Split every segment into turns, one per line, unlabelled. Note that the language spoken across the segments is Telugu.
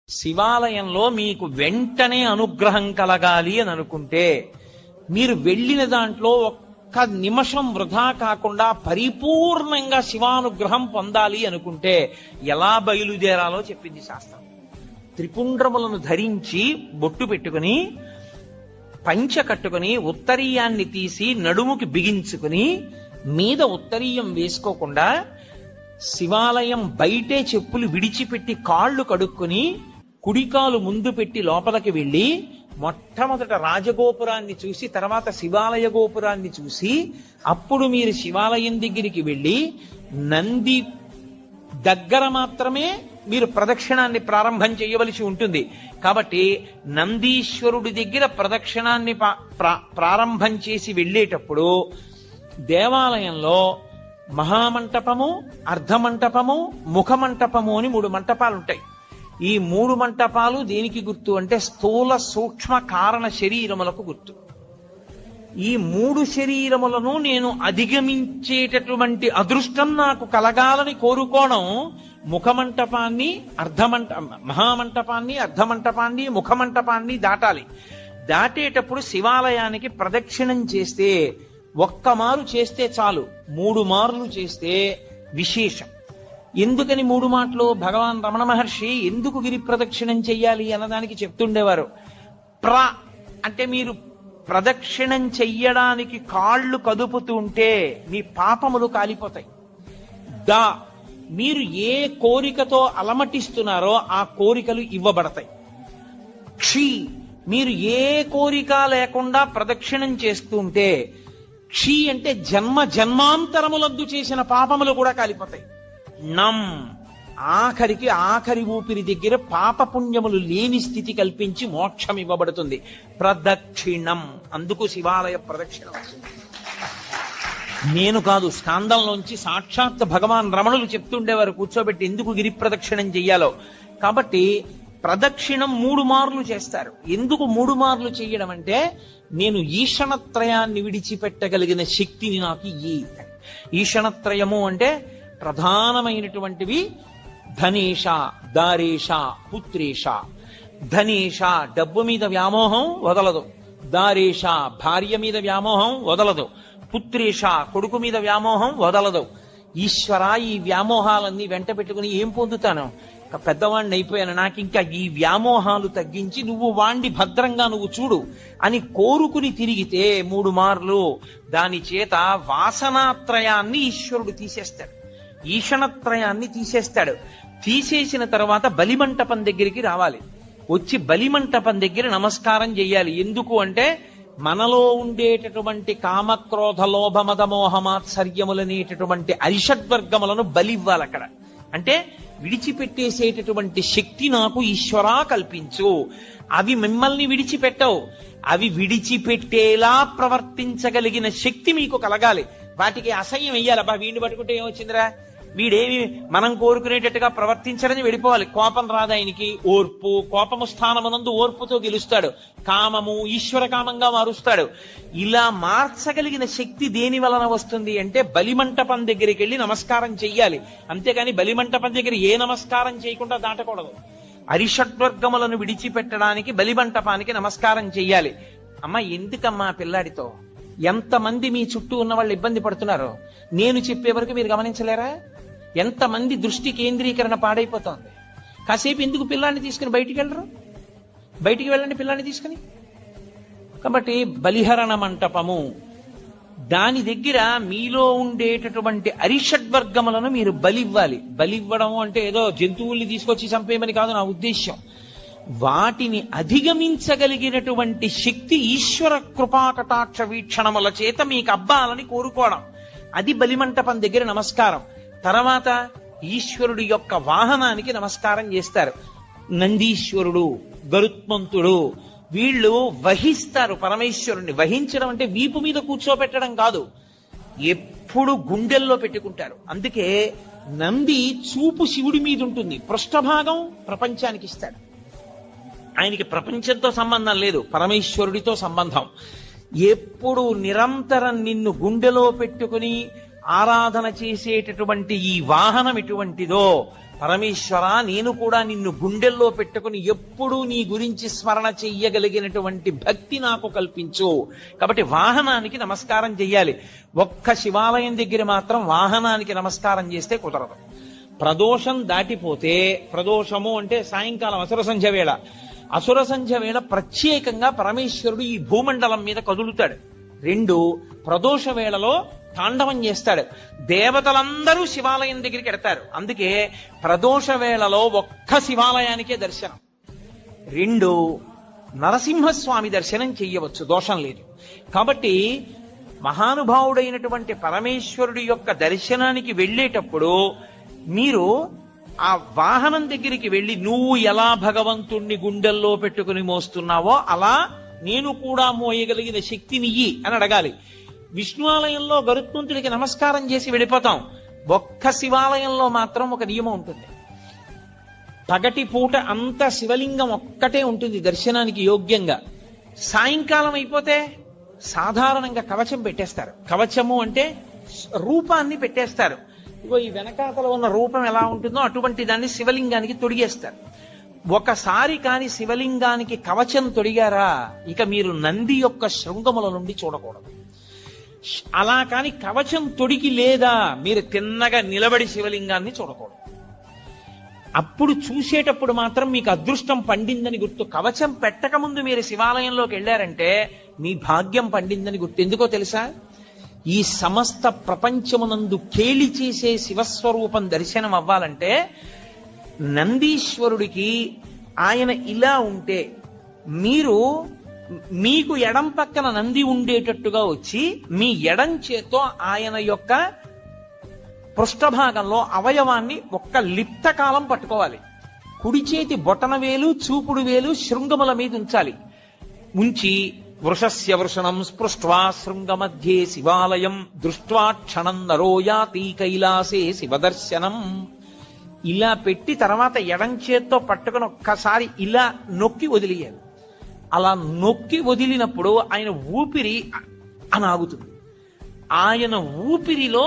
శివాలయంలో మీకు వెంటనే అనుగ్రహం కలగాలి అని అనుకుంటే మీరు వెళ్ళిన దాంట్లో ఒక్క నిమిషం వృధా కాకుండా పరిపూర్ణంగా శివానుగ్రహం పొందాలి అనుకుంటే ఎలా బయలుదేరాలో చెప్పింది శాస్త్రం. త్రిపుండ్రములను ధరించి బొట్టు పెట్టుకుని పంచ కట్టుకుని ఉత్తరీయాన్ని తీసి నడుముకి బిగించుకుని మీద ఉత్తరీయం వేసుకోకుండా శివాలయం బయటే చెప్పులు విడిచిపెట్టి కాళ్ళు కడుక్కుని కుడికాలు ముందు పెట్టి లోపలికి వెళ్ళి మొట్టమొదట రాజగోపురాన్ని చూసి తర్వాత శివాలయ గోపురాన్ని చూసి అప్పుడు మీరు శివాలయం దగ్గరికి వెళ్ళి నంది దగ్గర మాత్రమే మీరు ప్రదక్షిణాన్ని ప్రారంభం చేయవలసి ఉంటుంది. కాబట్టి నందీశ్వరుడి దగ్గర ప్రదక్షిణాన్ని ప్రారంభం చేసి వెళ్ళేటప్పుడు దేవాలయంలో మహామంటపము, అర్ధమంటపము, ముఖమంటపము అని 3 మంటపాలు ఉంటాయి. ఈ 3 మంటపాలు దేనికి గుర్తు అంటే స్థూల సూక్ష్మ కారణ శరీరములకు గుర్తు. ఈ 3 శరీరములను నేను అధిగమించేటటువంటి అదృష్టం నాకు కలగాలని కోరుకోవడం ముఖమంటపాన్ని మహామంటపాన్ని, అర్ధమంటపాన్ని, ముఖమంటపాన్ని దాటాలి. దాటేటప్పుడు శివాలయానికి ప్రదక్షిణం చేస్తే ఒక్క మారు చేస్తే చాలు, 3 మార్లు చేస్తే విశేషం. ఎందుకని 3 మాటలు? భగవాన్ రమణ మహర్షి ఎందుకు గిరి ప్రదక్షిణం చెయ్యాలి అన్నదానికి చెప్తుండేవారు. అంటే మీరు ప్రదక్షిణం చెయ్యడానికి కాళ్ళు కదుపుతుంటే మీ పాపములు కాలిపోతాయి. మీరు ఏ కోరికతో అలమటిస్తున్నారో ఆ కోరికలు ఇవ్వబడతాయి. మీరు ఏ కోరిక లేకుండా ప్రదక్షిణం చేస్తుంటే అంటే జన్మాంతరములద్దు చేసిన పాపములు కూడా కాలిపోతాయి. ఆఖరి ఊపిరి దగ్గర పాపపుణ్యములు లేని స్థితి కల్పించి మోక్షం ఇవ్వబడుతుంది. ప్రదక్షిణం, అందుకు శివాలయ ప్రదక్షిణం. నేను కాదు, స్కాందంలోంచి సాక్షాత్ భగవాన్ రమణులు చెప్తుండేవారు కూర్చోబెట్టి ఎందుకు గిరి ప్రదక్షిణం చెయ్యాలో. కాబట్టి ప్రదక్షిణం 3 మార్లు చేస్తారు. ఎందుకు 3 మార్లు చేయడం అంటే నేను ఈషణత్రయాన్ని విడిచిపెట్టగలిగిన శక్తిని నాకు ఈషణత్రయము అంటే ప్రధానమైనటువంటివి ధనేష, దారేష, పుత్రేష. ధనేష డబ్బు మీద వ్యామోహం వదలదు, దారేష భార్య మీద వ్యామోహం వదలదు, పుత్రేష కొడుకు మీద వ్యామోహం వదలదు. ఈశ్వర, ఈ వ్యామోహాలన్నీ వెంట పెట్టుకుని ఏం పొందుతాను? పెద్దవాణ్ణి అయిపోయాను, నాకు ఇంకా ఈ వ్యామోహాలు తగ్గించి నువ్వు వాణ్ణి భద్రంగా నువ్వు చూడు అని కోరుకుని తిరిగితే 3 మార్లు దాని చేత వాసనాత్రయాన్ని ఈశ్వరుడు తీసేస్తాడు, ఈషణత్రయాన్ని తీసేస్తాడు. తీసేసిన తర్వాత బలిమంటపం దగ్గరికి రావాలి. వచ్చి బలిమంటపం దగ్గర నమస్కారం చెయ్యాలి. ఎందుకు అంటే మనలో ఉండేటటువంటి కామక్రోధ లోభ మద మోహమాత్సర్యములనేటటువంటి అరిషడ్వర్గములను బలివ్వాలి అక్కడ. అంటే విడిచిపెట్టేసేటటువంటి శక్తి నాకు ఈశ్వరా కల్పించు. అవి మిమ్మల్ని విడిచిపెట్టవు, అవి విడిచిపెట్టేలా ప్రవర్తించగలిగిన శక్తి మీకు కలగాలి. వాటికి అసహ్యం వెయ్యాలి. అబ్బా వీడిని పట్టుకుంటే ఏమొచ్చిందిరా, వీడేమి మనం కోరుకునేటట్టుగా ప్రవర్తించడని వెళ్ళిపోవాలి. కోపం రాదు ఆయనకి, ఓర్పు, కోపము స్థానమునందు ఓర్పుతో గెలుస్తాడు. కామము ఈశ్వర కామంగా మారుస్తాడు. ఇలా మార్చగలిగిన శక్తి దేని వలన వస్తుంది అంటే బలిమంటపం దగ్గరికి వెళ్ళి నమస్కారం చెయ్యాలి. అంతేగాని బలిమంటపం దగ్గర ఏ నమస్కారం చేయకుండా దాటకూడదు. అరిషడ్వర్గములను విడిచిపెట్టడానికి బలిమంటపానికి నమస్కారం చెయ్యాలి. అమ్మ ఎందుకమ్మా పిల్లాడితో ఎంతమంది మీ చుట్టూ ఉన్న వాళ్ళు ఇబ్బంది పడుతున్నారో నేను చెప్పే వరకు మీరు గమనించలేరా? ఎంతమంది దృష్టి కేంద్రీకరణ పాడైపోతోంది. కాసేపు ఎందుకు పిల్లాన్ని తీసుకుని బయటికి వెళ్ళరు? బయటికి వెళ్ళండి పిల్లాన్ని తీసుకుని. కాబట్టి బలిహరణ మంటపము, దాని దగ్గర మీలో ఉండేటటువంటి అరిషడ్వర్గములను మీరు బలివ్వాలి. బలివ్వడం అంటే ఏదో జంతువుల్ని తీసుకొచ్చి చంపేయమని కాదు నా ఉద్దేశ్యం. వాటిని అధిగమించగలిగినటువంటి శక్తి ఈశ్వర కృపాకటాక్ష వీక్షణముల చేత మీకు అబ్బాలని కోరుకోవడం, అది బలిమంటపం దగ్గర నమస్కారం. తర్వాత ఈశ్వరుడి యొక్క వాహనానికి నమస్కారం చేస్తారు. నందీశ్వరుడు, గరుత్మంతుడు వీళ్ళు వహిస్తారు పరమేశ్వరుణ్ణి. వహించడం అంటే వీపు మీద కూర్చోబెట్టడం కాదు, ఎప్పుడు గుండెల్లో పెట్టుకుంటారు. అందుకే నంది చూపు శివుడి మీద ఉంటుంది, పృష్ఠభాగం ప్రపంచానికి ఇస్తాడు. ఆయనకి ప్రపంచంతో సంబంధం లేదు, పరమేశ్వరుడితో సంబంధం. ఎప్పుడు నిరంతరం నిన్ను గుండెలో పెట్టుకుని ఆరాధన చేసేటటువంటి ఈ వాహనం ఎటువంటిదో, పరమేశ్వర నేను కూడా నిన్ను గుండెల్లో పెట్టుకుని ఎప్పుడూ నీ గురించి స్మరణ చెయ్యగలిగినటువంటి భక్తి నాకు కల్పించు. కాబట్టి వాహనానికి నమస్కారం చెయ్యాలి. ఒక్క శివాలయం దగ్గర మాత్రం వాహనానికి నమస్కారం చేస్తే కుదరదు. ప్రదోషం దాటిపోతే, ప్రదోషము అంటే సాయంకాలం అసుర సంధ్య వేళ, అసుర సంధ్య వేళ ప్రత్యేకంగా పరమేశ్వరుడు ఈ భూమండలం మీద కదులుతాడు. 2 ప్రదోష వేళలో తాండవం చేస్తాడు. దేవతలందరూ శివాలయం దగ్గరికి ఎడతారు. అందుకే ప్రదోష వేళలో ఒక్క శివాలయానికే దర్శనం. 2 నరసింహస్వామి దర్శనం చెయ్యవచ్చు, దోషం లేదు. కాబట్టి మహానుభావుడైనటువంటి పరమేశ్వరుడి యొక్క దర్శనానికి వెళ్ళేటప్పుడు మీరు ఆ వాహనం దగ్గరికి వెళ్ళి నువ్వు ఎలా భగవంతుణ్ణి గుండెల్లో పెట్టుకుని మోస్తున్నావో అలా నేను కూడా మోయగలిగిన శక్తినియ్యి అని అడగాలి. విష్ణు ఆలయంలో గరుత్మంతుడికి నమస్కారం చేసి వెళ్ళిపోతాం. ఒక్క శివాలయంలో మాత్రం ఒక నియమం ఉంటుంది. పగటి పూట అంతా శివలింగం ఒక్కటే ఉంటుంది దర్శనానికి యోగ్యంగా. సాయంకాలం అయిపోతే సాధారణంగా కవచం పెట్టేస్తారు. కవచము అంటే రూపాన్ని పెట్టేస్తారు. ఇగో ఈ వెనకాతలో ఉన్న రూపం ఎలా ఉంటుందో అటువంటి దాన్ని శివలింగానికి తొడిగేస్తారు. ఒకసారి కాని శివలింగానికి కవచం తొడిగారా ఇక మీరు నంది యొక్క శృంగముల నుండి చూడకూడదు. అలా కాని కవచం తొడిగి లేదా మీరు తిన్నగా నిలబడి శివలింగాన్ని చూడకూడదు. అప్పుడు చూసేటప్పుడు మాత్రం మీకు అదృష్టం పండిందని గుర్తు. కవచం పెట్టక ముందు మీరు శివాలయంలోకి వెళ్ళారంటే మీ భాగ్యం పండిందని గుర్తు. ఎందుకో తెలుసా? ఈ సమస్త ప్రపంచమునందు కేలి చేసే శివస్వరూపం దర్శనం అవ్వాలంటే నందీశ్వరుడికి ఆయన ఇలా ఉంటే మీకు ఎడం పక్కన నంది ఉండేటట్టుగా వచ్చి మీ ఎడం చేత్తో ఆయన యొక్క పృష్ఠభాగంలో అవయవాన్ని ఒక్క లిప్త కాలం పట్టుకోవాలి. కుడి చేతి బొటన వేలు చూపుడు వేలు శృంగముల మీద ఉంచాలి. ఉంచి వృషస్య వృషణం స్పృష్ట్వా శృంగ మధ్యే శివాలయం దృష్ట్వా క్షణం నరోయాతి కైలాసే శివదర్శనం. ఇలా పెట్టి తర్వాత ఎడం చేత్తో పట్టుకుని ఒక్కసారి ఇలా నొక్కి వదిలేయాలి. అలా నొక్కి వదిలినప్పుడు ఆయన ఊపిరి అని ఆగుతుంది. ఆయన ఊపిరిలో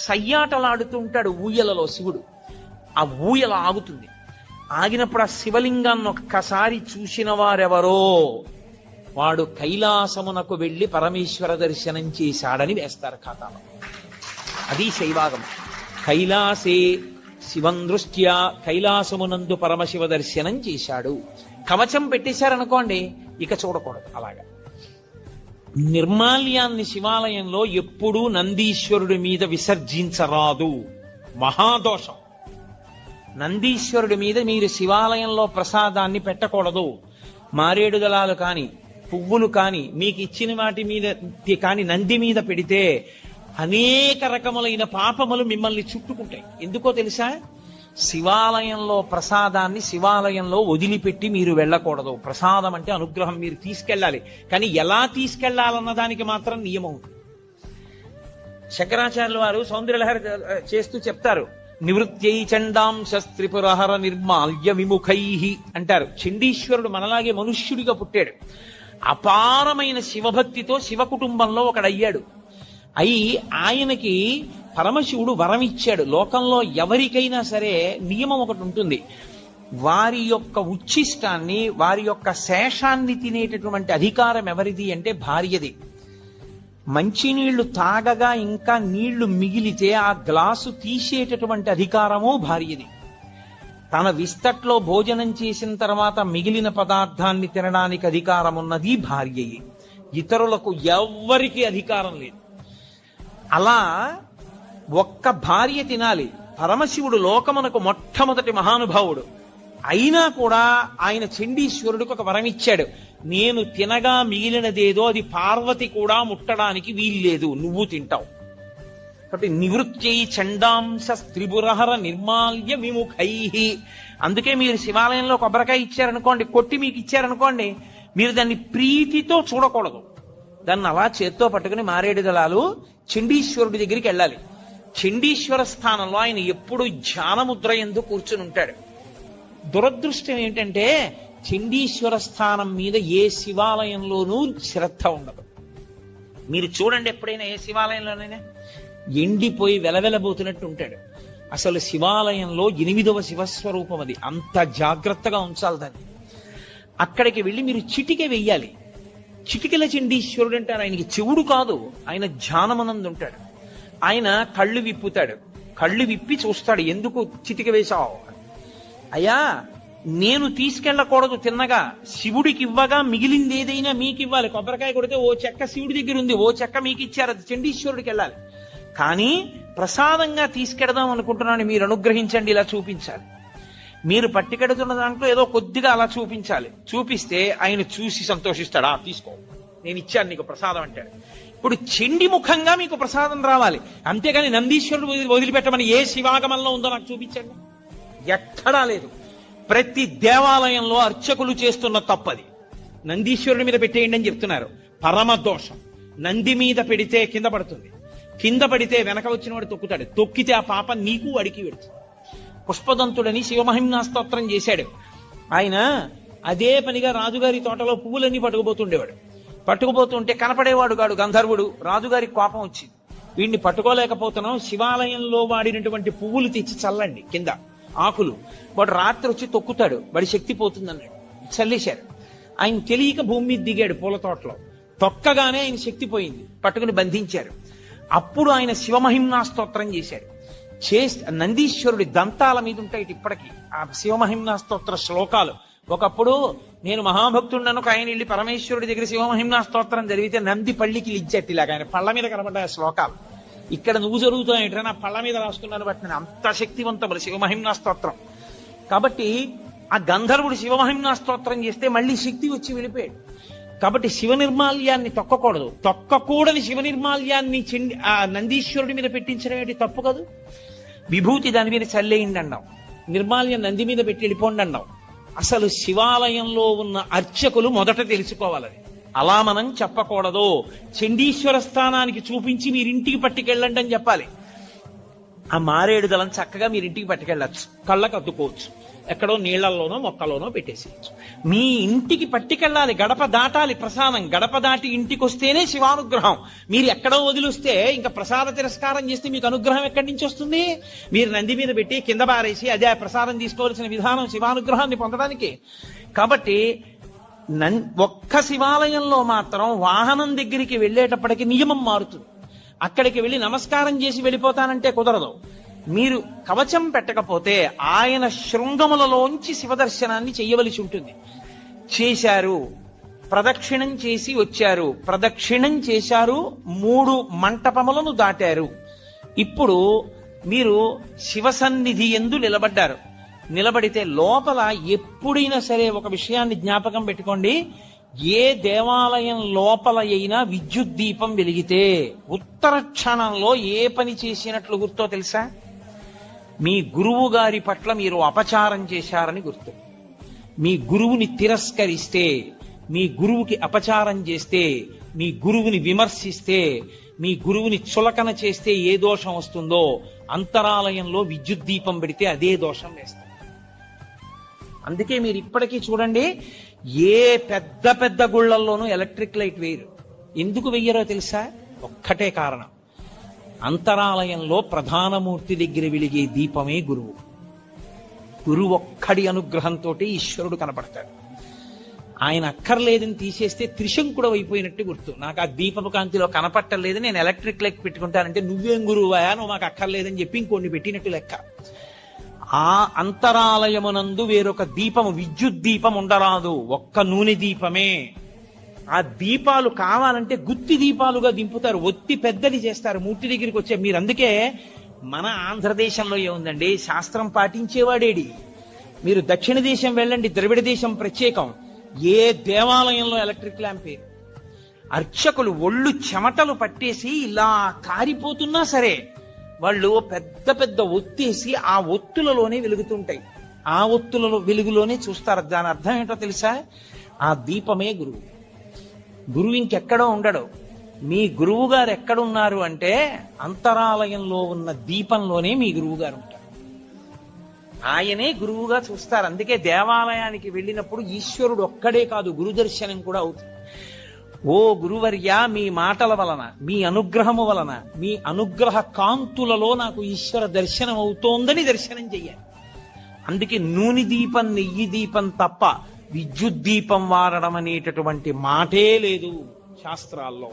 సయ్యాటలాడుతుంటాడు ఊయలలో శివుడు. ఆ ఊయల ఆగుతుంది. ఆగినప్పుడు ఆ శివలింగాన్ని ఒక్కసారి చూసిన వారెవరో వాడు కైలాసమునకు వెళ్లి పరమేశ్వర దర్శనం చేశాడని వేస్తారు ఖాతాలో. అది శైవాగం. కైలాసే శివం దృష్ట్యా కైలాసమునందు పరమశివ దర్శనం చేశాడు. కవచం పెట్టేశారనుకోండి ఇక చూడకూడదు. అలాగా నిర్మాల్యాన్ని శివాలయంలో ఎప్పుడూ నందీశ్వరుడి మీద విసర్జించరాదు, మహాదోషం. నందీశ్వరుడి మీద మీరు శివాలయంలో ప్రసాదాన్ని పెట్టకూడదు. మారేడు దళాలు కాని పువ్వులు కాని మీకు ఇచ్చిన వాటి మీద కాని నంది మీద పెడితే అనేక రకములైన పాపములు మిమ్మల్ని చుట్టుకుంటాయి. ఎందుకో తెలుసా? శివాలయంలో ప్రసాదాన్ని శివాలయంలో వదిలిపెట్టి మీరు వెళ్ళకూడదు. ప్రసాదం అంటే అనుగ్రహం, మీరు తీసుకెళ్ళాలి. కానీ ఎలా తీసుకెళ్లాలన్న దానికి మాత్రం నియమం. శంకరాచార్యుల వారు సౌందర్యలహరి చేస్తూ చెప్తారు, నివృత్యై చండాంశ త్రిపురహర నిర్మాల్య విముఖై అంటారు. చండీశ్వరుడు మనలాగే మనుష్యుడిగా పుట్టాడు. అపారమైన శివభక్తితో శివ కుటుంబంలో ఒకడయ్యాడు. ఆయనకి పరమశివుడు వరం ఇచ్చాడు. లోకంలో ఎవరికైనా సరే నియమం ఒకటి ఉంటుంది. వారి యొక్క ఉచ్ఛిష్టాన్ని, వారి యొక్క శేషాన్ని తినేటటువంటి అధికారం ఎవరిది అంటే భార్యది. మంచినీళ్లు తాగగా ఇంకా నీళ్లు మిగిలితే ఆ గ్లాసు తీసేటటువంటి అధికారము భార్యది. తన విస్తట్లో భోజనం చేసిన తర్వాత మిగిలిన పదార్థాన్ని తినడానికి అధికారం ఉన్నది భార్యయే. ఇతరులకు ఎవ్వరికీ అధికారం లేదు. అలా ఒక్క భార్య తినాలి. పరమశివుడు లోకమునకు మొట్టమొదటి మహానుభావుడు. అయినా కూడా ఆయన చండీశ్వరుడికి ఒక వరం ఇచ్చాడు. నేను తినగా మిగిలినదేదో అది పార్వతి కూడా ముట్టడానికి వీల్లేదు, నువ్వు తింటావు. కాబట్టి నివృత్యై చండాంశ త్రిపురహర నిర్మాల్య విముఖై. అందుకే మీరు శివాలయంలో కొబ్బరికాయ ఇచ్చారనుకోండి, కొట్టి మీకు ఇచ్చారనుకోండి, మీరు దాన్ని ప్రీతితో చూడకూడదు. దాన్ని అలా చేత్తో పట్టుకుని మారేడు దళాలు చండీశ్వరుడి దగ్గరికి వెళ్ళాలి. చండీశ్వర స్థానంలో ఆయన ఎప్పుడు ధ్యానముద్ర యందు కూర్చుని ఉంటాడు. దురదృష్టం ఏంటంటే చండీశ్వర స్థానం మీద ఏ శివాలయంలోనూ శ్రద్ధ ఉండదు. మీరు చూడండి, ఎప్పుడైనా ఏ శివాలయంలోనైనా ఎండిపోయి వెలవెలబోతున్నట్టు ఉంటాడు. అసలు శివాలయంలో 8వ శివస్వరూపం అది. అంత జాగ్రత్తగా ఉంచాలి దాన్ని. అక్కడికి వెళ్ళి మీరు చిటికె వెయ్యాలి. చిటికెల చండీశ్వరుడు అంటారు. ఆయనకి చెవుడు కాదు, ఆయన ధ్యానమనందు ఉంటాడు. ఆయన కళ్ళు విప్పుతాడు. కళ్ళు విప్పి చూస్తాడు, ఎందుకు చిటిక వేశావు? అయ్యా, నేను తీసుకెళ్ళకూడదు తిన్నగా, శివుడికి ఇవ్వగా మిగిలింది ఏదైనా మీకు ఇవ్వాలి. కొబ్బరికాయ కొడితే ఓ చెక్క శివుడి దగ్గర ఉంది, ఓ చెక్క మీకు ఇచ్చారు, అది చండీశ్వరుడికి వెళ్ళాలి. కానీ ప్రసాదంగా తీసుకెడదాం అనుకుంటున్నాను, మీరు అనుగ్రహించండి, ఇలా చూపించాలి. మీరు పట్టుకెడుతున్న దాంట్లో ఏదో కొద్దిగా అలా చూపించాలి. చూపిస్తే ఆయన చూసి సంతోషిస్తాడు. తీసుకో, నేను ఇచ్చాను నీకు ప్రసాదం అంటాడు. ఇప్పుడు చండి ముఖంగా మీకు ప్రసాదం రావాలి, అంతేగాని నందీశ్వరుడు వదిలిపెట్టమని ఏ శివాగమంలో ఉందో నాకు చూపించండి. ఎక్కడా లేదు. ప్రతి దేవాలయంలో అర్చకులు చేస్తున్న తప్పది. నందీశ్వరుడి మీద పెట్టేయండి అని చెప్తున్నారు, పరమ దోషం. నంది మీద పెడితే కింద పడుతుంది, కింద పడితే వెనక వచ్చిన వాడు తొక్కుతాడు, తొక్కితే ఆ పాప నీకు అడికి పెడుతుంది. పుష్పదంతుడని శివమహిమ్నా స్తోత్రం చేశాడు ఆయన. అదే పనిగా రాజుగారి తోటలో పువ్వులన్నీ పట్టుకుపోతుండేవాడు. పట్టుకుపోతుంటే కనపడేవాడు కాడు గంధర్వుడు. రాజుగారికి కోపం వచ్చింది, వీడిని పట్టుకోలేకపోతున్నాం, శివాలయంలో వాడినటువంటి పువ్వులు తెచ్చి చల్లండి కింద ఆకులు. వాడు రాత్రి వచ్చి తొక్కుతాడు, వాడి శక్తి పోతుందన్నాడు. చల్లేశారు. ఆయన తెలియక భూమి మీద దిగాడు పూల తోటలో. తొక్కగానే ఆయన శక్తి పోయింది, పట్టుకుని బంధించారు. అప్పుడు ఆయన శివమహిమ్నా స్తోత్రం చేశాడు. నందీశ్వరుడి దంతాల మీద ఉంటాయి ఇప్పటికీ ఆ శివమహిమ్నా స్తోత్ర శ్లోకాలు. ఒకప్పుడు నేను మహాభక్తుడను, ఆయన వెళ్ళి పరమేశ్వరుడి దగ్గర శివమహిమ్నా స్తోత్రం జరిగితే నంది పళ్ళికి లిజ్జట్టిలాగా ఆయన పళ్ళ మీద కనబడ్డాయి శ్లోకాలు. ఇక్కడ నువ్వు జరుగుతాయంటే నా పళ్ళ మీద రాసుకున్నాను బట్టి నేను అంత శక్తివంతములు శివమహిమ్నా స్తోత్రం. కాబట్టి ఆ గంధర్వుడు శివమహిమ్నా స్తోత్రం చేస్తే మళ్ళీ శక్తి వచ్చి వెళ్ళిపోయాడు. కాబట్టి శివ నిర్మాల్యాన్ని తొక్కకూడదు. తొక్కకూడని శివ నిర్మాల్యాన్ని ఆ నందీశ్వరుడి మీద పెట్టించడం ఏంటి? తప్పు కాదు. విభూతి దాని మీద చల్లేయండి అన్నాం, నిర్మాల్యం నంది మీద పెట్టి వెళ్ళిపోండి అన్నాం. అసలు శివాలయంలో ఉన్న అర్చకులు మొదట తెలుసుకోవాలని. అలా మనం చెప్పకూడదు. చండీశ్వర స్థానానికి చూపించి మీరింటికి పట్టుకెళ్ళండి అని చెప్పాలి. ఆ మారేడు దళం చక్కగా మీరింటికి పట్టుకెళ్ళచ్చు, కళ్ళకు అద్దుకోవచ్చు, ఎక్కడో నీళ్లలోనో మొక్కలోనో పెట్టేసేయచ్చు. మీ ఇంటికి పట్టుకెళ్ళాలి, గడప దాటాలి ప్రసాదం. గడప దాటి ఇంటికి వస్తేనే శివానుగ్రహం. మీరు ఎక్కడో వదిలిస్తే ఇంకా ప్రసాద తిరస్కారం చేస్తే మీకు అనుగ్రహం ఎక్కడి నుంచి వస్తుంది? మీరు నంది మీద పెట్టి కింద బారేసి అదే ప్రసాదం తీసుకోవాల్సిన విధానం శివానుగ్రహాన్ని పొందడానికి. కాబట్టి ఒక్క శివాలయంలో మాత్రం వాహనం దగ్గరికి వెళ్ళేటప్పటికి నియమం మారుతుంది. అక్కడికి వెళ్ళి నమస్కారం చేసి వెళ్ళిపోతానంటే కుదరదు. మీరు కవచం పెట్టకపోతే ఆయన శృంగములలోంచి శివదర్శనాన్ని చెయ్యవలసి ఉంటుంది. చేశారు, ప్రదక్షిణం చేసి వచ్చారు, ప్రదక్షిణం చేశారు, 3 మంటపములను దాటారు. ఇప్పుడు మీరు శివసన్నిధి యందు నిలబడ్డారు. నిలబడితే లోపల ఎప్పుడైనా సరే ఒక విషయాన్ని జ్ఞాపకం పెట్టుకోండి. ఏ దేవాలయం లోపల అయినా విద్యుత్ దీపం వెలిగితే ఉత్తర క్షణంలో ఏ పని చేసినట్లు గుర్తో తెలుసా? మీ గురువు గారి పట్ల మీరు అపచారం చేశారని గుర్తు. మీ గురువుని తిరస్కరిస్తే, మీ గురువుకి అపచారం చేస్తే, మీ గురువుని విమర్శిస్తే, మీ గురువుని చులకన చేస్తే ఏ దోషం వస్తుందో అంతరాలయంలో విద్యుత్ దీపం పెడితే అదే దోషం వేస్తారు. అందుకే మీరు ఇప్పటికీ చూడండి, ఏ పెద్ద పెద్ద గుళ్లల్లోనూ ఎలక్ట్రిక్ లైట్ వేయరు. ఎందుకు వెయ్యరో తెలుసా? ఒక్కటే కారణం, అంతరాలయంలో ప్రధానమూర్తి దగ్గర వెలిగే దీపమే గురువు. గురువు ఒక్కడి అనుగ్రహంతో ఈశ్వరుడు కనపడతాడు. ఆయన అక్కర్లేదని తీసేస్తే త్రిశంకుడు అయిపోయినట్టు గుర్తు. నాకు ఆ దీపపు కాంతిలో కనపట్టలేదు, నేను ఎలక్ట్రిక్ లైట్ పెట్టుకుంటానంటే నువ్వేం గురువయా, నువ్వు మాకు అక్కర్లేదని చెప్పి ఇంకొన్ని పెట్టినట్టు లెక్క. ఆ అంతరాలయమునందు వేరొక దీపము, విద్యుత్ దీపం ఉండరాదు, ఒక్క నూనె దీపమే. ఆ దీపాలు కావాలంటే గుత్తి దీపాలుగా దింపుతారు, ఒత్తి పెద్దది చేస్తారు మూర్తి దగ్గరికి వచ్చే. మీరు అందుకే మన ఆంధ్రదేశంలో ఏముందండి, శాస్త్రం పాటించేవాడేడి. మీరు దక్షిణ దేశం వెళ్ళండి, ద్రవిడ దేశం ప్రత్యేకం. ఏ దేవాలయంలో ఎలక్ట్రిక్ ల్యాంప్, అర్చకులు ఒళ్ళు చెమటలు పట్టేసి ఇలా కారిపోతున్నా సరే వాళ్ళు పెద్ద పెద్ద ఒత్తేసి ఆ ఒత్తులలోనే వెలుగుతుంటాయి, ఆ ఒత్తులలో వెలుగులోనే చూస్తారు. దాని అర్థం ఏంటో తెలుసా? ఆ దీపమే గురువు. గురువు ఇంకెక్కడో ఉండడు. మీ గురువు గారు ఎక్కడున్నారు అంటే అంతరాలయంలో ఉన్న దీపంలోనే మీ గురువు గారు ఉంటారు. ఆయనే గురువుగా చూస్తారు. అందుకే దేవాలయానికి వెళ్ళినప్పుడు ఈశ్వరుడు ఒక్కడే కాదు, గురు దర్శనం కూడా అవుతుంది. ఓ గురువర్య, మీ మాటల వలన, మీ అనుగ్రహము వలన, మీ అనుగ్రహ కాంతులలో నాకు ఈశ్వర దర్శనం అవుతోందని దర్శనం చెయ్యాలి. అందుకే నూనె దీపం నెయ్యి దీపం తప్ప విద్యుత్ దీపం వాడడం అనేటటువంటి మాటే లేదు శాస్త్రాల్లో.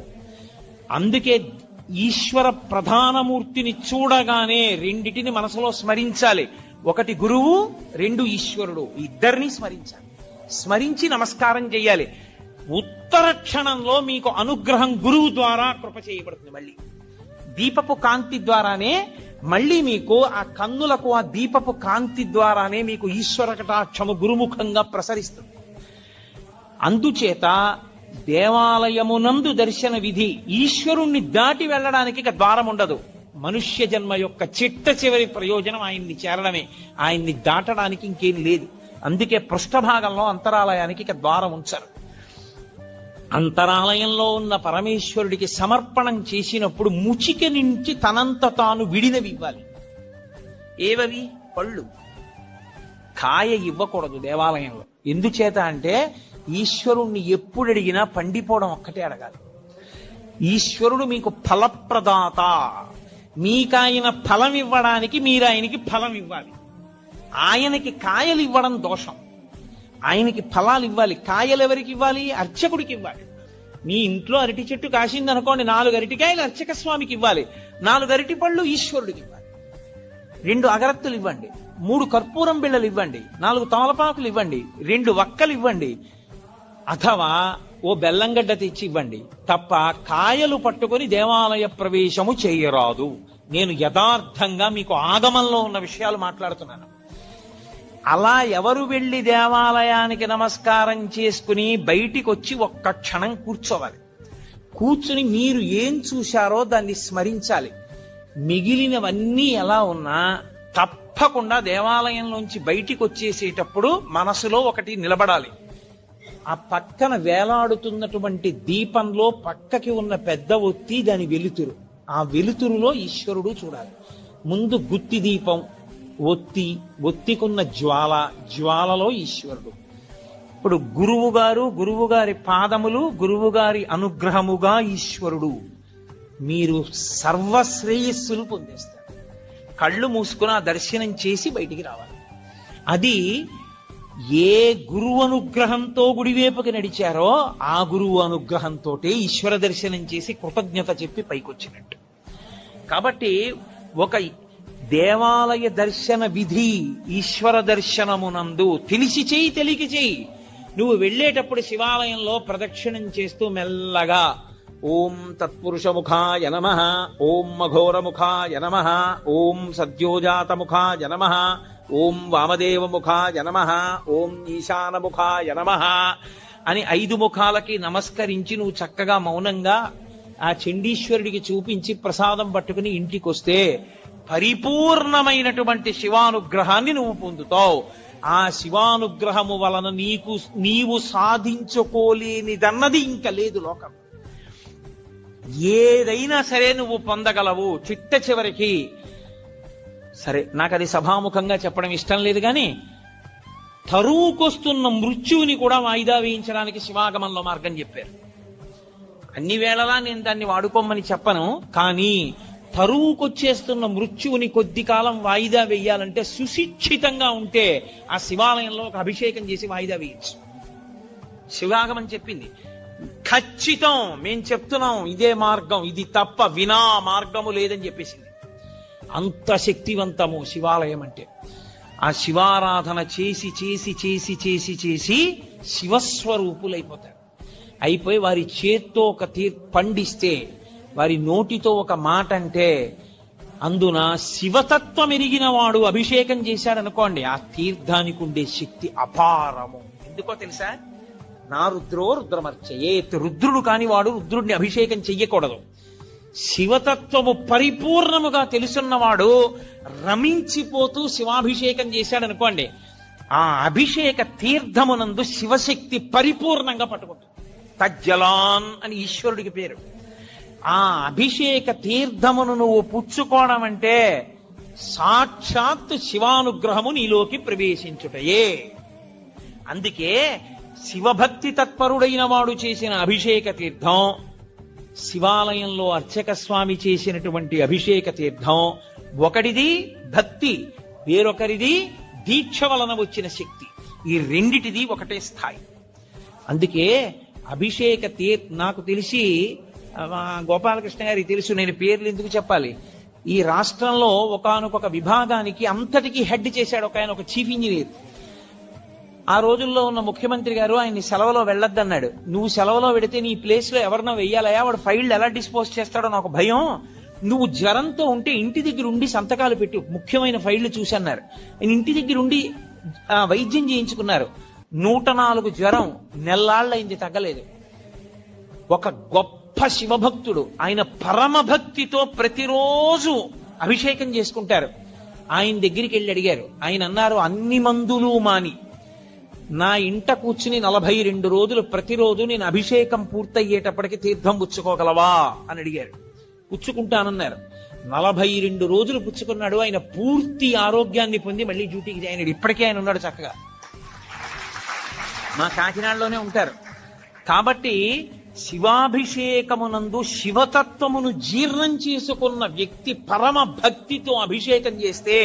అందుకే ఈశ్వర ప్రధానమూర్తిని చూడగానే రెండిటిని మనసులో స్మరించాలి. ఒకటి గురువు, రెండు ఈశ్వరుడు, ఇద్దరిని స్మరించాలి. స్మరించి నమస్కారం చెయ్యాలి. ఉత్తర క్షణంలో మీకు అనుగ్రహం గురువు ద్వారా కృప చేయబడుతుంది. మళ్ళీ దీపపు కాంతి ద్వారానే మళ్ళీ మీకు ఆ కన్నులకు ఆ దీపపు కాంతి ద్వారానే మీకు ఈశ్వర కటాక్షము గురుముఖంగా ప్రసరిస్తుంది. అందుచేత దేవాలయమునందు దర్శన విధి, ఈశ్వరుణ్ణి దాటి వెళ్ళడానికి ఇక ద్వారం ఉండదు. మనుష్య జన్మ యొక్క చిట్ట చివరి ప్రయోజనం ఆయన్ని చేరడమే, ఆయన్ని దాటడానికి ఇంకేం లేదు. అందుకే పృష్ఠభాగంలో అంతరాలయానికి ఇక ద్వారం ఉంచారు. అంతరాలయంలో ఉన్న పరమేశ్వరుడికి సమర్పణం చేసినప్పుడు ముచిక నుంచి తనంత తాను విడినవి ఇవ్వాలి. ఏవవి? పళ్ళు. కాయ ఇవ్వకూడదు దేవాలయంలో. ఎందుచేత అంటే ఈశ్వరుణ్ణి ఎప్పుడు అడిగినా పండిపోవడం ఒక్కటే అడగాలి. ఈశ్వరుడు మీకు ఫలప్రదాత. మీకాయన ఫలం ఇవ్వడానికి మీరు ఆయనకి ఫలం ఇవ్వాలి. ఆయనకి కాయలు ఇవ్వడం దోషం. ఆయనకి ఫలాలు ఇవ్వాలి. కాయలు ఎవరికి ఇవ్వాలి? అర్చకుడికి ఇవ్వాలి. మీ ఇంట్లో అరటి చెట్టు కాసింది అనుకోండి, 4 అరటికాయలు అర్చక స్వామికి ఇవ్వాలి, 4 అరటి పళ్ళు ఈశ్వరుడికి ఇవ్వాలి. 2 అగరత్తులు ఇవ్వండి, 3 కర్పూరం బిళ్ళలు ఇవ్వండి, 4 తమలపాకులు ఇవ్వండి, 2 వక్కలు ఇవ్వండి, అథవా ఓ బెల్లంగడ్డ తెచ్చి ఇవ్వండి. తప్ప కాయలు పట్టుకొని దేవాలయ ప్రవేశము చేయరాదు. నేను యథార్థంగా మీకు ఆగమంలో ఉన్న విషయాలు మాట్లాడుతున్నాను. అలా ఎవరు వెళ్లి దేవాలయానికి నమస్కారం చేసుకుని బయటికి వచ్చి ఒక్క క్షణం కూర్చోవాలి. కూర్చుని మీరు ఏం చూశారో దాన్ని స్మరించాలి. మిగిలినవన్నీ ఎలా ఉన్నా తప్పకుండా దేవాలయంలోంచి బయటికి వచ్చేసేటప్పుడు మనసులో ఒకటి నిలబడాలి. ఆ పక్కన వేలాడుతున్నటువంటి దీపంలో పక్కకి ఉన్న పెద్ద ఒత్తి దాని వెలుతురు, ఆ వెలుతురులో ఈశ్వరుడు చూడాలి. ముందు గుత్తి దీపం, ఒత్తికున్న జ్వాలలో ఈశ్వరుడు. ఇప్పుడు గురువుగారి పాదములు, గురువుగారి అనుగ్రహముగా ఈశ్వరుడు. మీరు సర్వశ్రేయస్సులు పొందేస్తారు. కళ్ళు మూసుకుని ఆ దర్శనం చేసి బయటికి రావాలి. అది ఏ గురువు అనుగ్రహంతో గుడివేపుకి నడిచారో ఆ గురువు అనుగ్రహంతో ఈశ్వర దర్శనం చేసి కృతజ్ఞత చెప్పి పైకొచ్చినట్టు. కాబట్టి ఒక దేవాలయ దర్శన విధి ఈశ్వర దర్శనమునందు తెలిసి చేయి, తెలియక చేయి. నువ్వు వెళ్ళేటప్పుడు శివాలయంలో ప్రదక్షిణం చేస్తూ మెల్లగా ఓం తత్పురుషముఖాయ నమః, ఓం మఘోరముఖాయ నమః, ఓం సద్యోజాతముఖాయ నమః, ఓం వామదేవముఖాయ నమః, ఓం ఈశానముఖాయ నమః అని 5 ముఖాలకి నమస్కరించి నువ్వు చక్కగా మౌనంగా ఆ చండీశ్వరుడికి చూపించి ప్రసాదం పట్టుకుని ఇంటికొస్తే పరిపూర్ణమైనటువంటి శివానుగ్రహాన్ని నువ్వు పొందుతావు. ఆ శివానుగ్రహము వలన నీవు సాధించుకోలేనిదన్నది ఇంకా లేదు లోకం. ఏదైనా సరే నువ్వు పొందగలవు. చిట్ట చివరికి సరే, నాకు అది సభాముఖంగా చెప్పడం ఇష్టం లేదు, కానీ తరువుకొస్తున్న మృత్యువుని కూడా వాయిదా వేయించడానికి శివాగమంలో మార్గం చెప్పారు. అన్ని వేళలా నేను దాన్ని వాడుకోమని చెప్పను, కానీ తరువుకొచ్చేస్తున్న మృత్యువుని కొద్ది కాలం వాయిదా వేయాలంటే సుశిక్షితంగా ఉంటే ఆ శివాలయంలో ఒక అభిషేకం చేసి వాయిదా వేయచ్చు. శివాగమం చెప్పింది. ఖచ్చితం మేం చెప్తున్నాం ఇదే మార్గం, ఇది తప్ప వినా మార్గము లేదని చెప్పేసింది. అంత శక్తివంతము శివాలయం అంటే. ఆ శివారాధన చేసి చేసి చేసి చేసి చేసి శివస్వరూపులైపోతారు. అయిపోయి వారి చేత్తో ఒక పండిస్తే, వారి నోటితో ఒక మాట అంటే, అందున శివతత్వం ఎరిగిన వాడు అభిషేకం చేశాడనుకోండి, ఆ తీర్థానికి ఉండే శక్తి అపారము. ఎందుకో తెలుసా? నా రుద్రో రుద్రమర్చయేత్. రుద్రుడు కాని వాడు రుద్రుడిని అభిషేకం చెయ్యకూడదు. శివతత్వము పరిపూర్ణముగా తెలుసున్నవాడు రమించిపోతూ శివాభిషేకం చేశాడనుకోండి, ఆ అభిషేక తీర్థమునందు శివశక్తి పరిపూర్ణంగా పట్టుకుంటుంది. తజ్జలాన్ అని ఈశ్వరుడికి పేరు. ఆ అభిషేక తీర్థమును నువ్వు పుచ్చుకోవడం అంటే సాక్షాత్ శివానుగ్రహము నీలోకి ప్రవేశించుటయే. అందుకే శివభక్తి తత్పరుడైన వాడు చేసిన అభిషేక తీర్థం, శివాలయంలో అర్చక స్వామి చేసినటువంటి అభిషేక తీర్థం, ఒకటిది భక్తి, వేరొకరిది దీక్ష వలన వచ్చిన శక్తి. ఈ రెండిటిది ఒకటే స్థాయి. అందుకే అభిషేక నాకు తెలిసి గోపాలకృష్ణ గారికి తెలుసు, నేను పేర్లు ఎందుకు చెప్పాలి, ఈ రాష్ట్రంలో ఒకానొక విభాగానికి అంతటికీ హెడ్ చేశాడు ఒక ఆయన, ఒక చీఫ్ ఇంజనీర్. ఆ రోజుల్లో ఉన్న ముఖ్యమంత్రి గారు ఆయన్ని సెలవులో వెళ్ళొద్దన్నాడు. నువ్వు సెలవులో వెడితే నీ ప్లేస్ లో ఎవరినో వెయ్యాలయా, వాడు ఫైల్ ఎలా డిస్పోజ్ చేస్తాడో నాకు భయం, నువ్వు జ్వరంతో ఉంటే ఇంటి దగ్గర ఉండి సంతకాలు పెట్టు, ముఖ్యమైన ఫైళ్లు చూసన్నారు. ఆయన ఇంటి దగ్గర ఉండి వైద్యం చేయించుకున్నారు. 104 జ్వరం, నెల్లాళ్ళైంది, తగ్గలేదు. ఒక గొప్ప శివభక్తుడు, ఆయన పరమ భక్తితో ప్రతిరోజు అభిషేకం చేసుకుంటారు. ఆయన దగ్గరికి వెళ్ళి అడిగారు. ఆయన అన్నారు, అన్ని మందులు మాని నా ఇంట కూర్చుని 42 రోజులు ప్రతిరోజు నేను అభిషేకం పూర్తయ్యేటప్పటికి తీర్థం పుచ్చుకోగలవా అని అడిగారు. పుచ్చుకుంటానన్నారు. 42 రోజులు పుచ్చుకున్నాడు. ఆయన పూర్తి ఆరోగ్యాన్ని పొంది మళ్ళీ డ్యూటీకి జాయిన్ అయ్యాడు. ఇప్పటికే ఆయన ఉన్నాడు చక్కగా, మా కాకినాడలోనే ఉంటారు. కాబట్టి శివాభిషేకమునందు శివతత్వమును జీర్ణం చేసుకున్న వ్యక్తి పరమ భక్తితో అభిషేకం చేస్తే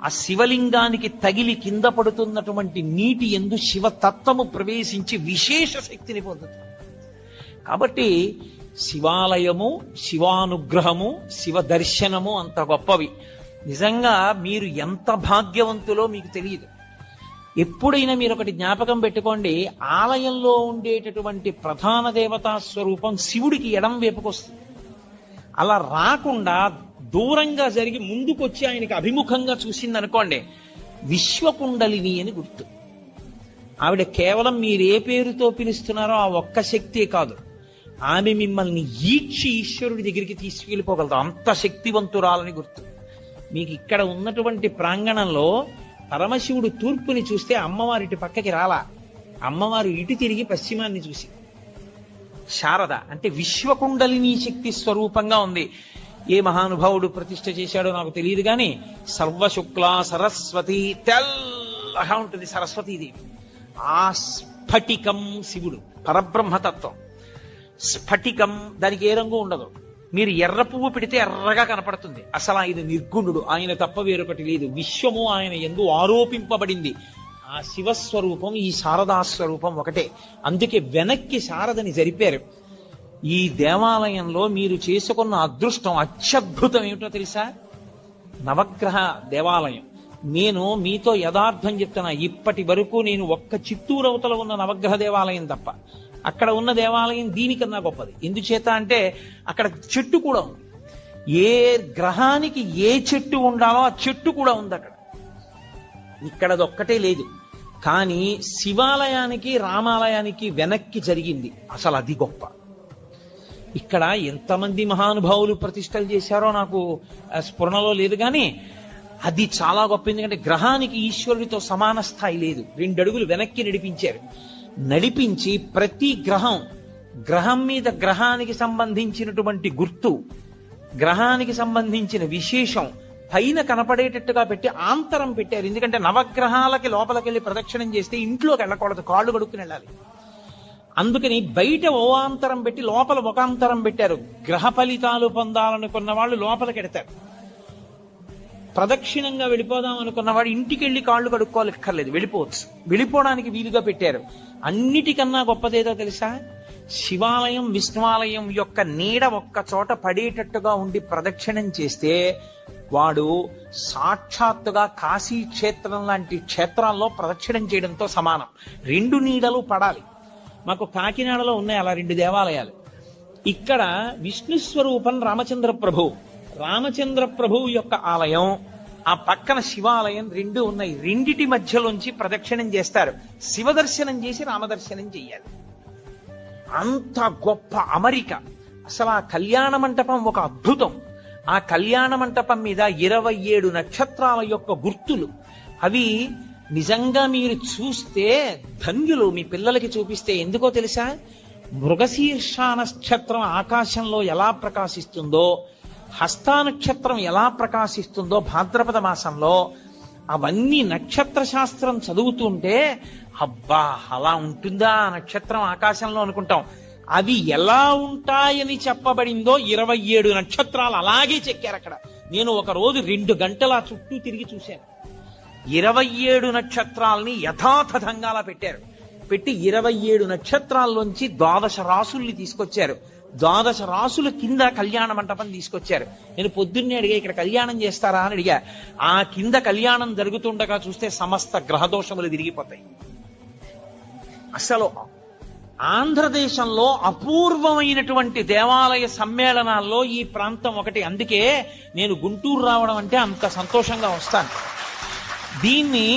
ఆ శివలింగానికి తగిలి కింద పడుతున్నటువంటి నీటి యందు శివతత్వము ప్రవేశించి విశేష శక్తిని పొందుతుంది. కాబట్టి శివాలయము, శివానుగ్రహము, శివ దర్శనము అంత గొప్పవి. నిజంగా మీరు ఎంత భాగ్యవంతులో మీకు తెలియదు. ఎప్పుడైనా మీరు ఒకటి జ్ఞాపకం పెట్టుకోండి, ఆలయంలో ఉండేటటువంటి ప్రధాన దేవతా స్వరూపం శివుడికి ఎడం వైపుకొస్తుంది. అలా రాకుండా దూరంగా జరిగి ముందుకొచ్చి ఆయనకి అభిముఖంగా చూసిందనుకోండి, విశ్వకుండలిని అని గుర్తు. ఆవిడ కేవలం మీరు ఏ పేరుతో పిలుస్తున్నారో ఆ ఒక్క శక్తే కాదు, ఆమె మిమ్మల్ని ఈడ్చి ఈశ్వరుడి దగ్గరికి తీసుకెళ్ళిపోగలదు, అంత శక్తివంతురాలని గుర్తు. మీకు ఇక్కడ ఉన్నటువంటి ప్రాంగణంలో పరమశివుడు తూర్పుని చూస్తే అమ్మవారి ఇటు పక్కకి రాలా, అమ్మవారు ఇటు తిరిగి పశ్చిమాన్ని చూసి. శారద అంటే విశ్వకుండలిని శక్తి స్వరూపంగా ఉంది. ఏ మహానుభావుడు ప్రతిష్ఠ చేశాడో నాకు తెలియదు కానీ సర్వశుక్ల సరస్వతి, తెల్లగా ఉంటుంది సరస్వతీదేవి. ఆ స్ఫటికం శివుడు, పరబ్రహ్మతత్వం. స్ఫటికం, దానికి ఏ రంగు ఉండదు. మీరు ఎర్ర పువ్వు పెడితే ఎర్రగా కనపడుతుంది. అసలు ఆయన నిర్గుణుడు, ఆయన తప్ప వేరొకటి లేదు. విశ్వము ఆయన యందు ఆరోపింపబడింది. ఆ శివస్వరూపం, ఈ శారదా స్వరూపం ఒకటే. అందుకే వెనక్కి శారదని జరిపారు. ఈ దేవాలయంలో మీరు చేసుకున్న అదృష్టం అత్యద్భుతం ఏమిటో తెలుసా? నవగ్రహ దేవాలయం. నేను మీతో యథార్థం చెప్తున్నా, ఇప్పటి వరకు నేను ఒక్క చిత్తూరు అవతల ఉన్న నవగ్రహ దేవాలయం తప్ప అక్కడ ఉన్న దేవాలయం దీనికన్నా గొప్పది. ఎందుచేత అంటే అక్కడ చెట్టు కూడా ఉంది. ఏ గ్రహానికి ఏ చెట్టు ఉండాలో ఆ చెట్టు కూడా ఉంది అక్కడ. ఇక్కడ అదొక్కటే లేదు. కానీ శివాలయానికి రామాలయానికి వెనక్కి జరిగింది, అసలు అది గొప్ప. ఇక్కడ ఎంతమంది మహానుభావులు ప్రతిష్టలు చేశారో నాకు స్ఫురణలో లేదు కానీ అది చాలా గొప్ప. ఎందుకంటే గ్రహానికి ఈశ్వరుడితో సమాన స్థాయి లేదు. 2 అడుగులు వెనక్కి నడిపించారు. నడిపించి ప్రతి గ్రహం మీద గ్రహానికి సంబంధించినటువంటి గుర్తు, గ్రహానికి సంబంధించిన విశేషం పైన కనపడేటట్టుగా పెట్టి ఆంతరం పెట్టారు. ఎందుకంటే నవగ్రహాలకి లోపలికి వెళ్ళి ప్రదక్షిణం చేస్తే ఇంట్లోకి వెళ్ళకూడదు, కాళ్ళు కడుక్కుని వెళ్ళాలి. అందుకని బయట ఓ ఆంతరం పెట్టి లోపల ఒక ఆంతరం పెట్టారు. గ్రహ ఫలితాలు పొందాలనుకున్న వాళ్ళు లోపలికి ఎడతారు. ప్రదక్షిణంగా వెళ్ళిపోదాం అనుకున్నవాడు ఇంటికి వెళ్ళి కాళ్ళు కడుక్కోలేక్కర్లేదు, వెళ్ళిపోవచ్చు. వెళ్ళిపోవడానికి వీలుగా పెట్టారు. అన్నిటికన్నా గొప్పదేదో తెలుసా? శివాలయం విష్ణువాలయం యొక్క నీడ ఒక్క చోట పడేటట్టుగా ఉండి ప్రదక్షిణం చేస్తే వాడు సాక్షాత్తుగా కాశీ క్షేత్రం లాంటి క్షేత్రాల్లో ప్రదక్షిణం చేయడంతో సమానం. 2 నీడలు పడాలి. మాకు కాకినాడలో ఉన్నాయి అలా 2 దేవాలయాలు. ఇక్కడ విష్ణు స్వరూపం రామచంద్ర ప్రభు, రామచంద్ర ప్రభు యొక్క ఆలయం, ఆ పక్కన శివాలయం 2 ఉన్నాయి. రెండిటి మధ్యలోంచి ప్రదక్షిణం చేస్తారు. శివ దర్శనం చేసి రామదర్శనం చెయ్యాలి. అంత గొప్ప అమరిక. అసలు ఆ కళ్యాణ మంటపం ఒక అద్భుతం. ఆ కళ్యాణ మంటపం మీద 27 నక్షత్రాల యొక్క గుర్తులు. అవి నిజంగా మీరు చూస్తే ధన్యులు. మీ పిల్లలకి చూపిస్తే ఎందుకో తెలుసా? మృగశీర్ష నక్షత్రం ఆకాశంలో ఎలా ప్రకాశిస్తుందో, హస్తా నక్షత్రం ఎలా ప్రకాశిస్తుందో భాద్రపద మాసంలో, అవన్నీ నక్షత్ర శాస్త్రం చదువుతుంటే అబ్బా అలా ఉంటుందా నక్షత్రం ఆకాశంలో అనుకుంటాం. అవి ఎలా ఉంటాయని చెప్పబడిందో 27 నక్షత్రాలు అలాగే చెక్కారు అక్కడ. నేను ఒక రోజు 2 గంటల చుట్టూ తిరిగి చూశాను. 27 నక్షత్రాలని యథాతథంగా అలా పెట్టారు. పెట్టి 27 నక్షత్రాల్లోంచి 12 రాసుల్ని తీసుకొచ్చారు. 12 రాసుల కింద కళ్యాణ మంటపం తీసుకొచ్చారు. నేను పొద్దున్నే అడిగా, ఇక్కడ కళ్యాణం చేస్తారా అని అడిగా. ఆ కింద కళ్యాణం జరుగుతుండగా చూస్తే సమస్త గ్రహదోషములు తిరిగిపోతాయి. అసలు ఆంధ్రదేశంలో అపూర్వమైనటువంటి దేవాలయ సమ్మేళనాల్లో ఈ ప్రాంతం ఒకటి. అందుకే నేను గుంటూరు రావడం అంటే అంత సంతోషంగా వస్తాను. దీన్ని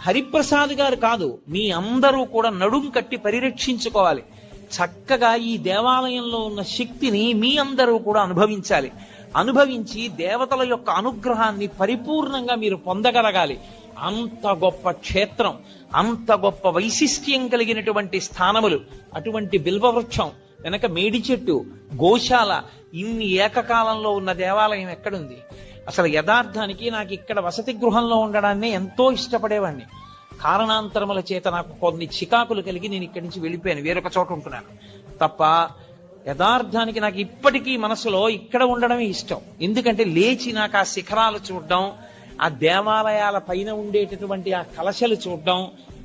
హరిప్రసాద్ గారు కాదు, మీ అందరూ కూడా నడుం కట్టి పరిరక్షించుకోవాలి. చక్కగా ఈ దేవాలయంలో ఉన్న శక్తిని మీ అందరూ కూడా అనుభవించాలి. అనుభవించి దేవతల యొక్క అనుగ్రహాన్ని పరిపూర్ణంగా మీరు పొందగలగాలి. అంత గొప్ప క్షేత్రం, అంత గొప్ప వైశిష్ట్యం కలిగినటువంటి స్థానములు, అటువంటి బిల్వవృక్షం వెనక మేడి చెట్టు, గోశాల, ఇన్ని ఏకకాలంలో ఉన్న దేవాలయం ఎక్కడుంది? అసలు యథార్థానికి నాకు ఇక్కడ వసతి గృహంలో ఉండడాన్ని ఎంతో ఇష్టపడేవాడిని. కారణాంతరముల చేత నాకు కొన్ని చికాకులు కలిగి నేను ఇక్కడి నుంచి వెళ్ళిపోయాను, వేరొక చోట ఉంటున్నాను తప్ప. యథార్థానికి నాకు ఇప్పటికీ మనసులో ఇక్కడ ఉండడమే ఇష్టం. ఎందుకంటే లేచి నాకు ఆ శిఖరాలు చూడడం, ఆ దేవాలయాల పైన ఉండేటటువంటి ఆ కలశలు చూడడం,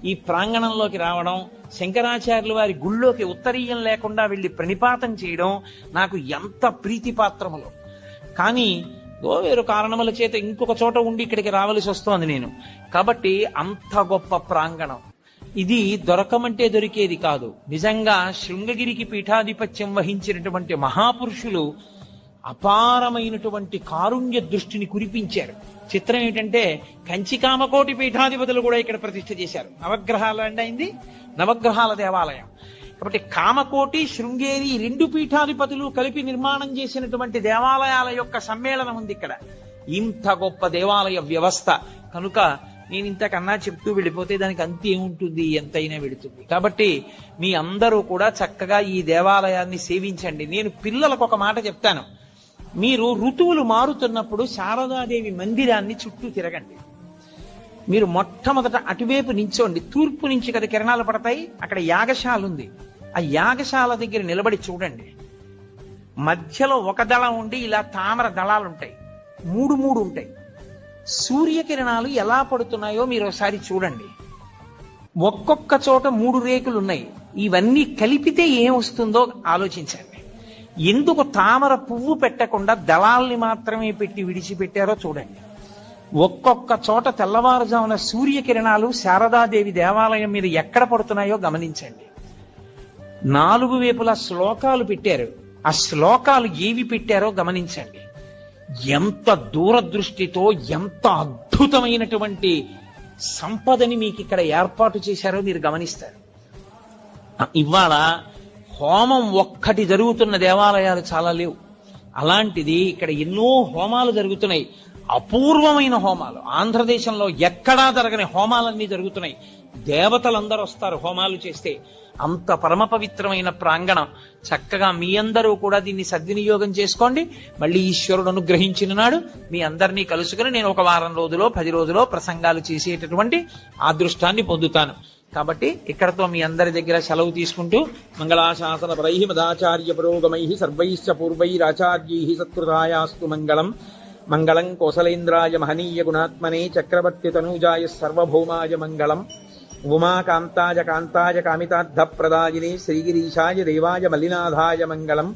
ఈ ప్రాంగణంలోకి రావడం, శంకరాచార్యుల వారి గుళ్ళోకి ఉత్తరీయం లేకుండా వెళ్ళి ప్రణిపాతం చేయడం నాకు ఎంత ప్రీతిపాత్రములో. కానీ వేరు కారణముల చేత ఇంకొక చోట ఉండి ఇక్కడికి రావలసి వస్తోంది నేను. కాబట్టి అంత గొప్ప ప్రాంగణం ఇది. దొరకమంటే దొరికేది కాదు. నిజంగా శృంగగిరికి పీఠాధిపత్యం వహించినటువంటి మహాపురుషులు అపారమైనటువంటి కారుణ్య దృష్టిని కురిపించారు. చిత్రం ఏంటంటే కంచి కామకోటి పీఠాధిపతులు కూడా ఇక్కడ ప్రతిష్ఠ చేశారు. నవగ్రహాలు అయింది, నవగ్రహాల దేవాలయం. కాబట్టి కామకోటి, శృంగేరి 2 పీఠాధిపతులు కలిపి నిర్మాణం చేసినటువంటి దేవాలయాల యొక్క సమ్మేళనం ఉంది ఇక్కడ. ఇంత గొప్ప దేవాలయ వ్యవస్థ కనుక నేను ఇంతకన్నా చెప్తూ వెళ్ళిపోతే దానికి అంతే ఏముంటుంది, ఎంతైనా వెళుతుంది. కాబట్టి మీ అందరూ కూడా చక్కగా ఈ దేవాలయాన్ని సేవించండి. నేను పిల్లలకు ఒక మాట చెప్తాను. మీరు ఋతువులు మారుతున్నప్పుడు శారదాదేవి మందిరాన్ని చుట్టూ తిరగండి. మీరు మొట్టమొదట అటువైపు నించోండి. తూర్పు నుంచి కదా కిరణాలు పడతాయి. అక్కడ యాగశాల ఉంది. ఆ యాగశాల దగ్గర నిలబడి చూడండి. మధ్యలో ఒక దళం ఉండి ఇలా తామర దళాలు ఉంటాయి, 3 ఉంటాయి. సూర్యకిరణాలు ఎలా పడుతున్నాయో మీరు ఒకసారి చూడండి. ఒక్కొక్క చోట 3 రేకులు ఉన్నాయి. ఇవన్నీ కలిపితే ఏం వస్తుందో ఆలోచించండి. ఎందుకు తామర పువ్వు పెట్టకుండా దళాల్ని మాత్రమే పెట్టి విడిచిపెట్టారో చూడండి. ఒక్కొక్క చోట తెల్లవారుజామున సూర్యకిరణాలు శారదాదేవి దేవాలయం మీద ఎక్కడ పడుతున్నాయో గమనించండి. 4 వైపులా శ్లోకాలు పెట్టారు. ఆ శ్లోకాలు ఏవి పెట్టారో గమనించండి. ఎంత దూరదృష్టితో, ఎంత అద్భుతమైనటువంటి సంపదని మీకు ఇక్కడ ఏర్పాటు చేశారో మీరు గమనిస్తారు. ఇవాళ హోమం ఒక్కటి జరుగుతున్న దేవాలయాలు చాలా లేవు. అలాంటిది ఇక్కడ ఎన్నో హోమాలు జరుగుతున్నాయి. అపూర్వమైన హోమాలు. ఆంధ్రదేశంలో ఎక్కడా జరగని హోమాలన్నీ జరుగుతున్నాయి. దేవతలందరూ వస్తారు హోమాలు చేస్తే. అంత పరమ పవిత్రమైన ప్రాంగణం. చక్కగా మీ అందరూ కూడా దీన్ని సద్వినియోగం చేసుకోండి. మళ్ళీ ఈశ్వరుడు అనుగ్రహించిన నాడు మీ అందరినీ కలుసుకుని నేను ఒక వారం రోజులో 10 రోజులో ప్రసంగాలు చేసేటటువంటి అదృష్టాన్ని పొందుతాను. కాబట్టి ఇక్కడతో మీ అందరి దగ్గర సెలవు తీసుకుంటూ మంగళాశాసన పరై మదాచార్య పురోగమై సర్వైశ్చ పూర్వైరాచార్యై సత్కృతాయాస్తు మంగళం. మంగళం కోసలేంద్రాయ మహనీయ గుణాత్మనే చక్రవర్తి తనూజాయ సర్వభౌమాయ మంగళం. ఉమాకాంతాయ కాంతాయ కామితార్థ ప్రదాయినే శ్రీగిరీశాయ దేవాయ మల్లినాథాయ మంగళం.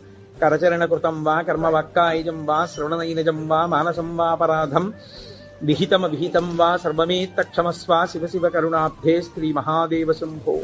కరచరణ కృతం వా కర్మవాక్కాయజం వా శ్రవణనైనజం వా మానసం వాపరాధం విహితం వా సర్వమేత్తక్షమస్వ శివ శివ కరుణాబ్ధే శ్రీ మహాదేవ శంభో.